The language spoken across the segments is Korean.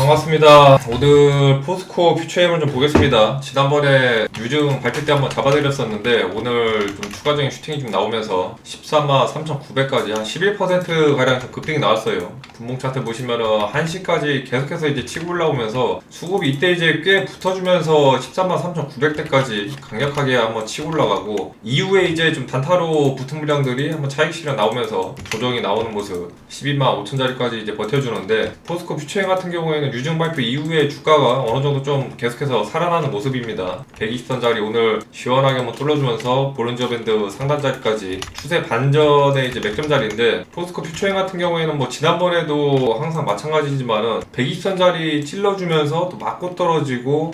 반갑습니다. 오늘 포스코 퓨처엠을 좀 보겠습니다. 지난번에 유증 발표 때 한번 잡아드렸었는데 오늘 좀 추가적인 슈팅이 좀 나오면서 143,900까지 한 11%가량 급등이 나왔어요. 분봉 차트 보시면은 1시까지 계속해서 이제 치고 올라오면서 수급이 이때 이제 꽤 붙어주면서 133,900대까지 강력하게 한번 치고 올라가고, 이후에 이제 좀 단타로 붙은 물량들이 한번 차익 실현 나오면서 조정이 나오는 모습, 125,000짜리까지 이제 버텨주는데, 포스코 퓨처엠 같은 경우에는 유증 발표 이후에 주가가 어느 정도 좀 계속해서 살아나는 모습입니다. 120선짜리 오늘 시원하게 한번 뚫어주면서 볼린저 밴드 상단자리까지 추세 반전의 이제 맥점자리인데, 포스코 퓨처엠 같은 경우에는 뭐 지난번에도 항상 마찬가지지만은 120선짜리 찔러주면서 또 맞고 떨어지고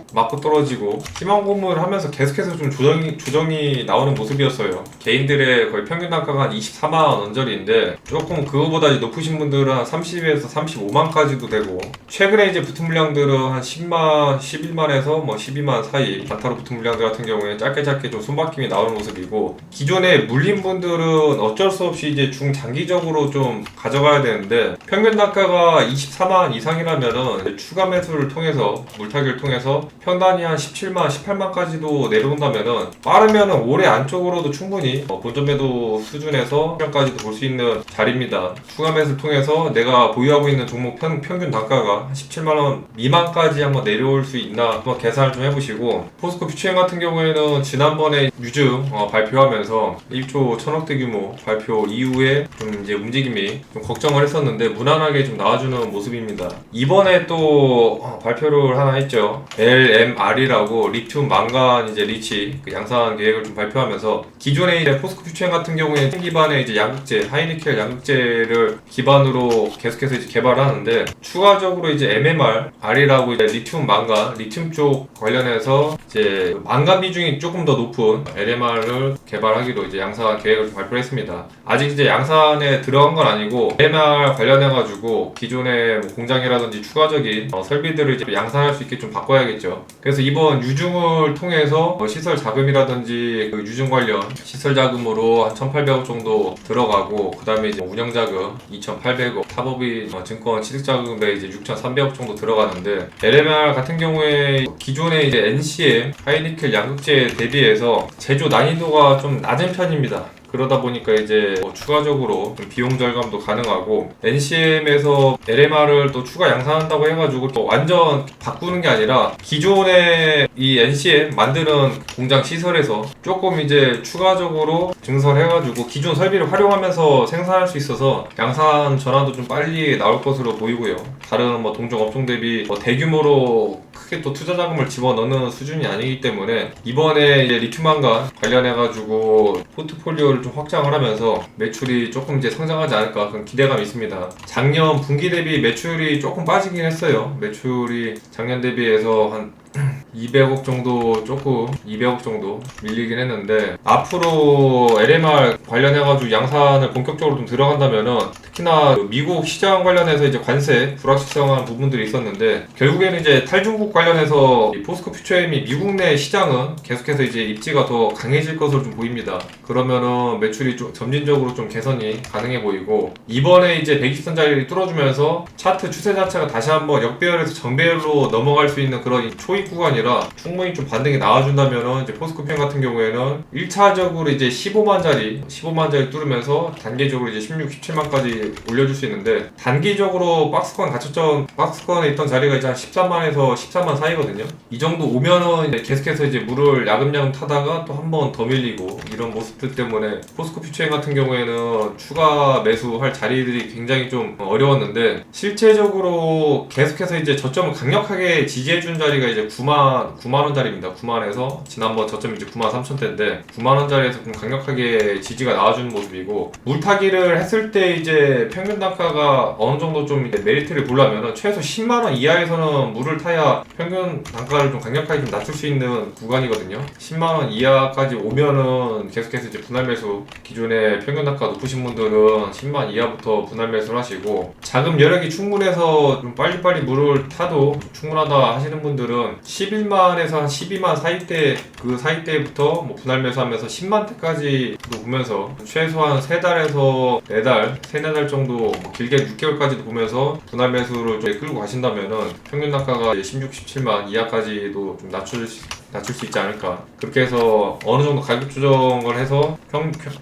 희망 고문을 하면서 계속해서 좀 조정이 나오는 모습이었어요. 개인들의 거의 평균 단가가 한 24만 원짜리인데 조금 그거보다 높으신 분들은 한 30에서 35만까지도 되고, 최근에 이제 붙은 물량들은 한 10만, 11만에서 뭐 12만 사이 단타로 붙은 물량들 같은 경우에 짧게 좀 손바뀜이 나오는 모습이고, 기존에 물린 분들은 어쩔 수 없이 이제 중장기적으로 좀 가져가야 되는데, 평균 단가가 24만 이상이라면은 추가 매수를 통해서 물타기를 통해서 평단이 한 17만, 18만까지도 내려온다면은 빠르면은 올해 안쪽으로도 충분히 본전 매도 수준에서 까지도 볼 수 있는 자리입니다. 추가 매수를 통해서 내가 보유하고 있는 종목 평균 단가가 17만원 미만까지 한번 내려올 수 있나 한번 계산을 좀 해보시고, 포스코 퓨처엠 같은 경우에는 지난번에 유증 발표하면서 1조 1000억대 규모 발표 이후에 좀 이제 움직임이 좀 걱정을 했었는데 무난하게 좀 나와주는 모습입니다. 이번에 또 발표를 하나 했죠. LMR이라고 리튬 망간 이제 리치 양산 계획을 좀 발표하면서, 기존에 이제 포스코 퓨처엠 같은 경우에 기반의 이제 양극재 하이니켈 양극재를 기반으로 계속해서 이제 개발하는데, 추가적으로 이제 MMR이라고 이제 리튬 망간, 리튬 쪽 관련해서 이제 망간 비중이 조금 더 높은 LMR을 개발하기로 이제 양산 계획을 좀 발표했습니다. 아직 이제 양산에 들어간 건 아니고 LMR 관련해가지고 기존의 뭐 공장이라든지 추가적인 설비들을 이제 양산할 수 있게 좀 바꿔야겠죠. 그래서 이번 유증을 통해서 시설 자금이라든지 그 유증 관련 시설 자금으로 한 1,800억 정도 들어가고, 그 다음에 이제 운영 자금 2,800억, 타법인 증권 취득 자금에 이제 6,300억 정도 들어가는데, LMR 같은 경우에 기존의 이제 NCM 하이니켈 양극재 대비해서 제조 난이도가 좀 낮은 편입니다. 그러다 보니까 이제 추가적으로 좀 비용 절감도 가능하고, NCM에서 LMR을 또 추가 양산한다고 해가지고 또 완전 바꾸는 게 아니라 기존의 이 NCM 만드는 공장 시설에서 조금 이제 추가적으로 증설해가지고 기존 설비를 활용하면서 생산할 수 있어서 양산 전환도 좀 빨리 나올 것으로 보이고요. 다른 뭐 동종 업종 대비 대규모로 크게 또 투자 자금을 집어넣는 수준이 아니기 때문에 이번에 이제 리튬망간 관련해가지고 포트폴리오를 좀 확장을 하면서 매출이 조금 이제 성장하지 않을까 그런 기대감이 있습니다. 작년 분기 대비 매출이 조금 빠지긴 했어요. 매출이 작년 대비해서 한 200억 정도, 조금 200억 정도 밀리긴 했는데, 앞으로 LMR 관련해가지고 양산을 본격적으로 좀 들어간다면은 특히나 미국 시장 관련해서 이제 관세 불확실성한 부분들이 있었는데, 결국에는 이제 탈중국 관련해서 포스코 퓨처엠이 미국 내 시장은 계속해서 이제 입지가 더 강해질 것으로 좀 보입니다. 그러면은 매출이 좀 점진적으로 좀 개선이 가능해 보이고, 이번에 이제 120선짜리를 뚫어주면서 차트 추세 자체가 다시 한번 역배열에서 정배열로 넘어갈 수 있는 그런 초입 구간이라 충분히 좀 반등이 나와준다면은 이제 포스코 퓨처엠 같은 경우에는 1차적으로 이제 15만짜리 뚫으면서 단계적으로 이제 16, 17만까지 올려줄 수 있는데, 단기적으로 박스권에 있던 자리가 이제 한 13만에서 14만 사이거든요. 이 정도 오면은 이제 계속해서 이제 물을 야금야금 타다가 또 한 번 더 밀리고, 이런 모습들 때문에 포스코 퓨처엠 같은 경우에는 추가 매수할 자리들이 굉장히 좀 어려웠는데, 실제적으로 계속해서 이제 저점을 강력하게 지지해준 자리가 이제 9만원짜리입니다. 9만에서 지난번 저점이 이제 93,000대인데 9만원짜리에서 좀 강력하게 지지가 나와주는 모습이고, 물타기를 했을 때 이제 평균 단가가 어느 정도 좀 이제 메리트를 보려면은 최소 10만원 이하에서는 물을 타야 평균 단가를 좀 강력하게 좀 낮출 수 있는 구간이거든요. 10만원 이하까지 오면은 계속해서 이제 분할 매수, 기존에 평균 단가 높으신 분들은 10만 이하부터 분할 매수를 하시고, 자금 여력이 충분해서 좀 빨리빨리 물을 타도 충분하다 하시는 분들은 11 11만에서 한 12만 사이대, 그 사이대부터 뭐 분할 매수하면서 10만대까지 보면서 최소한 3달에서 4달, 3-4달 정도, 뭐 길게 6개월까지도 보면서 분할 매수를 좀 끌고 가신다면은 평균 단가가 16, 17만 이하까지도 좀 낮출 수 있지 않을까. 그렇게 해서 어느 정도 가격 조정을 해서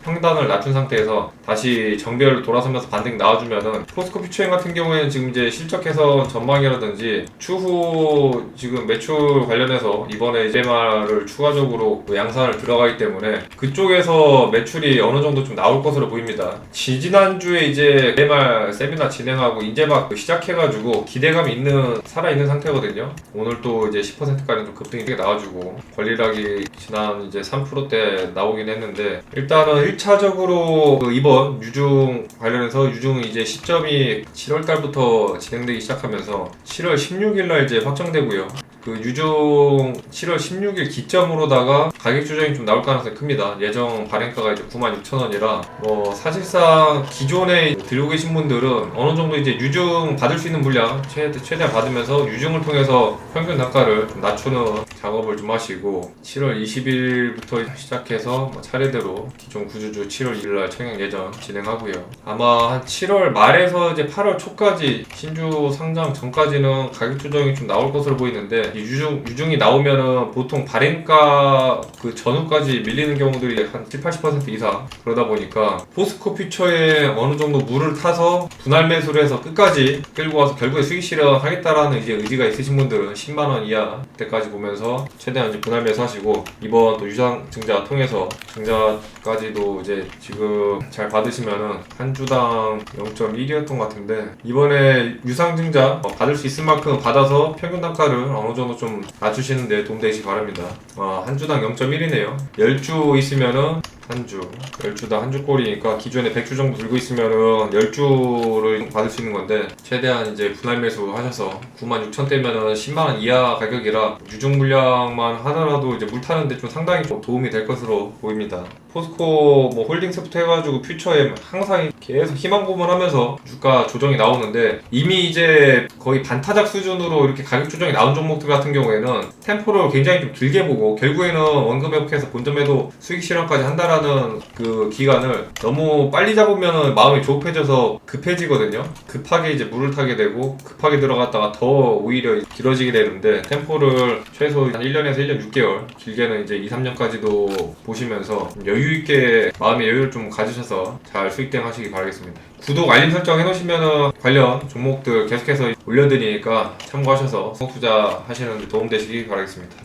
평단을 낮춘 상태에서 다시 정배열로 돌아서면서 반등 나와주면은 포스코 퓨처엠 같은 경우에는 지금 이제 실적 개선 전망이라든지 추후 지금 매출 관련해서 이번에 이제마를 추가적으로 양산을 들어가기 때문에 그쪽에서 매출이 어느 정도 좀 나올 것으로 보입니다. 지지난주에 이제 이제마 세미나 진행하고 이제 막 시작해가지고 기대감이 살아있는 상태거든요. 오늘 또 이제 10%까지 좀 급등이 나와주고 권리락이 지난 이제 3%대 나오긴 했는데 일단은 1차적으로 이번 유중 관련해서 유중은 이제 시점이 7월달부터 진행되기 시작하면서 7월 16일날 이제 확정되고요. 그 유중 7월 16일 기점으로다가 가격 조정이 좀 나올 가능성이 큽니다. 예정 발행가가 이제 96,000원이라 뭐 사실상 기존에 들고 계신 분들은 어느 정도 이제 유중 받을 수 있는 물량 최대한 받으면서 유중을 통해서 평균 단가를 좀 낮추는 작업을 좀 하시고 7월 20일부터 시작해서 뭐 차례대로 기존 구주주 7월 2일날 청약 예정 진행하고요. 아마 한 7월 말에서 이제 8월 초까지 신주 상장 전까지는 가격 조정이 좀 나올 것으로 보이는데 유중이 나오면은 보통 발행가 그 전후까지 밀리는 경우들이 한 70-80% 이상 그러다 보니까 포스코 퓨처에 어느 정도 물을 타서 분할 매수를 해서 끝까지 끌고 와서 결국에 수익 실현하겠다라는 이제 의지가 있으신 분들은 10만원 이하 때까지 보면서 최대한 이제 분할 매수하시고 이번 또 유상 증자 통해서 증자까지도 이제 지금 잘 받으시면은 한 주당 0.1이었던 것 같은데 이번에 유상 증자 받을 수 있을 만큼 받아서 평균 단가를 어느 정도 좀 낮추시는 데 도움되시기 바랍니다. 한 주당 0.1이네요. 10주 있으면은 한 주, 10주당 한 주 꼴이니까 기존에 100주 정도 들고 있으면은 10주를 받을 수 있는 건데 최대한 이제 분할 매수 하셔서 96,000대면은 10만원 이하 가격이라 유중 물량만 하더라도 이제 물 타는데 좀 상당히 좀 도움이 될 것으로 보입니다. 포스코 뭐 홀딩스부터 해가지고 퓨처에 항상 계속 희망 고문하면서 주가 조정이 나오는데 이미 이제 거의 반타작 수준으로 이렇게 가격 조정이 나온 종목들 같은 경우에는 템포를 굉장히 좀 길게 보고 결국에는 원금 회복해서 본전 매도 수익 실현까지 한다라는 그 기간을 너무 빨리 잡으면 마음이 조급해져서 급해지거든요. 급하게 이제 물을 타게 되고 급하게 들어갔다가 더 오히려 길어지게 되는데 템포를 최소 한 1년에서 1년 6개월 길게는 이제 2-3년까지도 보시면서 여유 있게 마음의 여유를 좀 가지셔서 잘 수익 대응하시기 바라겠습니다. 구독, 알림 설정 해놓으시면 관련 종목들 계속해서 올려드리니까 참고하셔서 투자 하시는 데 도움되시기 바라겠습니다.